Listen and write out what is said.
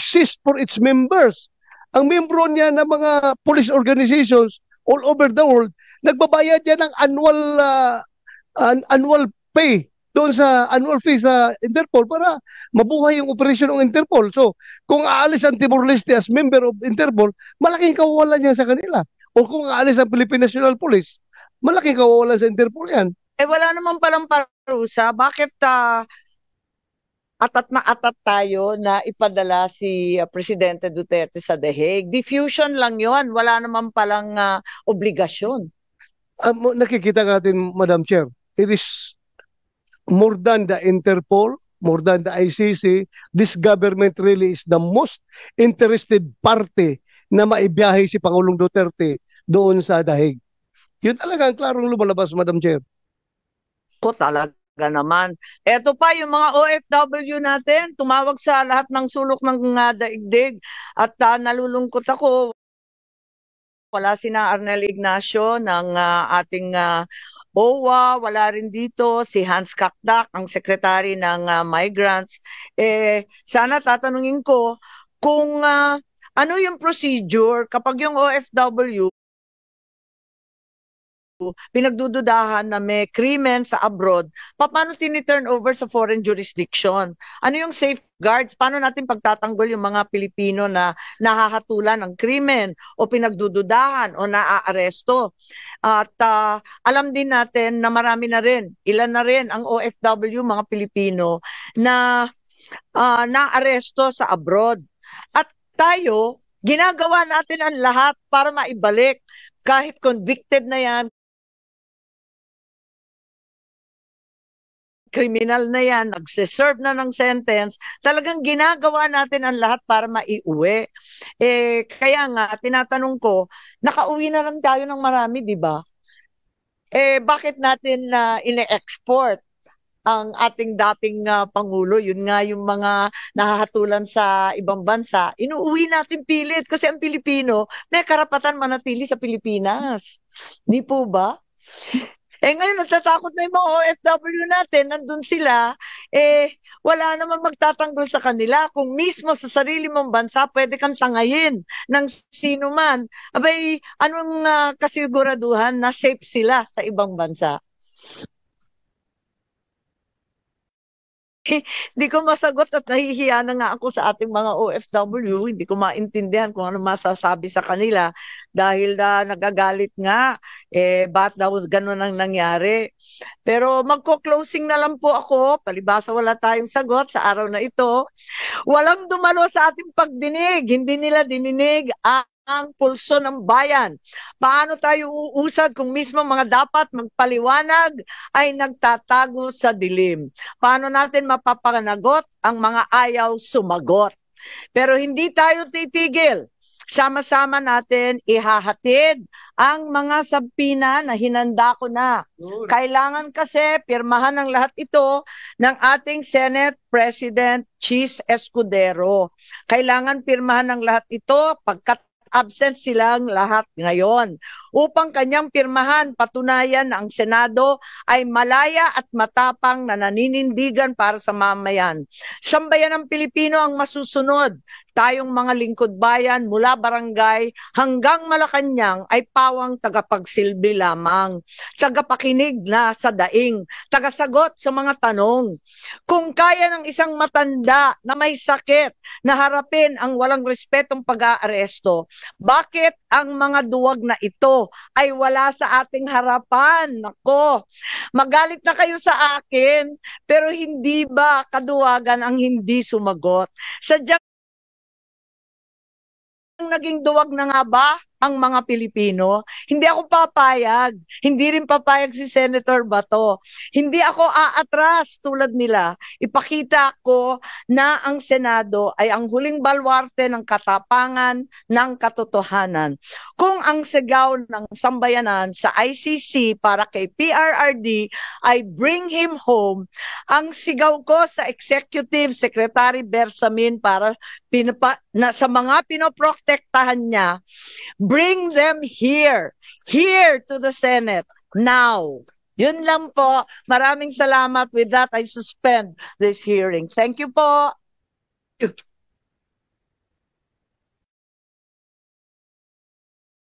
exist for its members. Ang membro niya ng mga police organizations all over the world, nagbabayad yan ng annual pay doon sa annual fee sa Interpol para mabuhay yung operasyon ng Interpol. So, kung aalis ang Timor-Leste as member of Interpol, malaking kawawalan niya sa kanila. O kung aalis ang Philippine National Police, malaking kawawalan sa Interpol yan. Wala naman palang parusa. Bakit atat na atat tayo na ipadala si Presidente Duterte sa The Hague? Diffusion lang yon, wala naman palang obligasyon. Nakikita natin, Madam Chair, it is more than the Interpol, more than the ICC, this government really is the most interested party na maibiyahe si Pangulong Duterte doon sa The Hague. Yun talaga ang klarong lumalabas, Madam Chair. Ko talaga naman. Eto pa yung mga OFW natin, tumawag sa lahat ng sulok ng daigdig at nalulungkot ako. Wala sina Arnel Ignacio ng ating OWA, wala rin dito si Hans Kakdak, ang secretary ng Migrants. Sana tatanungin ko kung ano yung procedure kapag yung OFW pinagdududahan na may krimen sa abroad, paano tini-turn over sa foreign jurisdiction? Ano yung safeguards? Paano natin pagtatanggol yung mga Pilipino na nahahatulan ng krimen o pinagdududahan o naaaresto? At alam din natin na marami na rin, ilan na rin ang OFW, mga Pilipino, na naaresto sa abroad. At tayo, ginagawa natin ang lahat para maibalik. Kahit convicted na yan, kriminal na yan, nagsiserve na ng sentence, talagang ginagawa natin ang lahat para maiuwi. Kaya nga, tinatanong ko, nakauwi na lang tayo ng marami, di ba? Bakit natin ine-export ang ating dating Pangulo? Yun nga yung mga nahahatulan sa ibang bansa. Inuuwi natin pilit kasi ang Pilipino may karapatan manatili sa Pilipinas. Di po ba? Ngayon, natatakot na yung mga OFW natin, nandun sila, wala naman magtatanggol sa kanila. Kung mismo sa sarili mong bansa, pwede kang tangayin ng sino man. Abay, anong kasiguraduhan na safe sila sa ibang bansa? Hindi ko masagot at nahihiya na nga ako sa ating mga OFW. Hindi ko maintindihan kung ano masasabi sa kanila dahil nagagalit nga. Ba't daw ganun ang nangyari? Pero magko-closing na lang po ako. Palibasa wala tayong sagot sa araw na ito. Walang dumalo sa ating pagdinig. Hindi nila dininig ang pulso ng bayan. Paano tayo uusad kung mismo mga dapat magpaliwanag ay nagtatago sa dilim? Paano natin mapapanagot ang mga ayaw sumagot? Pero hindi tayo titigil. Sama-sama natin ihahatid ang mga sabpina na hinanda ko na. Kailangan kasi pirmahan ng lahat ito ng ating Senate President Chis Escudero. Kailangan pirmahan ng lahat ito pagkat absent silang lahat ngayon. Upang kanyang pirmahan, patunayan na ang Senado ay malaya at matapang na naninindigan para sa mamayan. Sambayan ng Pilipino ang masusunod. Tayong mga lingkod bayan mula barangay hanggang Malacanang ay pawang tagapagsilbi lamang. Tagapakinig na sa daing. Tagasagot sa mga tanong. Kung kaya ng isang matanda na may sakit na harapin ang walang respetong pag-aaresto, bakit ang mga duwag na ito ay wala sa ating harapan? Nako, magalit na kayo sa akin, pero hindi ba kaduwagan ang hindi sumagot? Sadyang naging duwag na nga ba ang mga Pilipino? Hindi ako papayag. Hindi rin papayag si Senator Bato. Hindi ako aatras tulad nila. Ipakita ko na ang Senado ay ang huling balwarte ng katapangan ng katotohanan. Kung ang sigaw ng sambayanan sa ICC para kay PRRD ay bring him home, ang sigaw ko sa Executive Secretary Bersamin para sa mga pinoprotektahan niya, bring them here to the Senate, now. Yun lang po. Maraming salamat. With that, I suspend this hearing. Thank you po.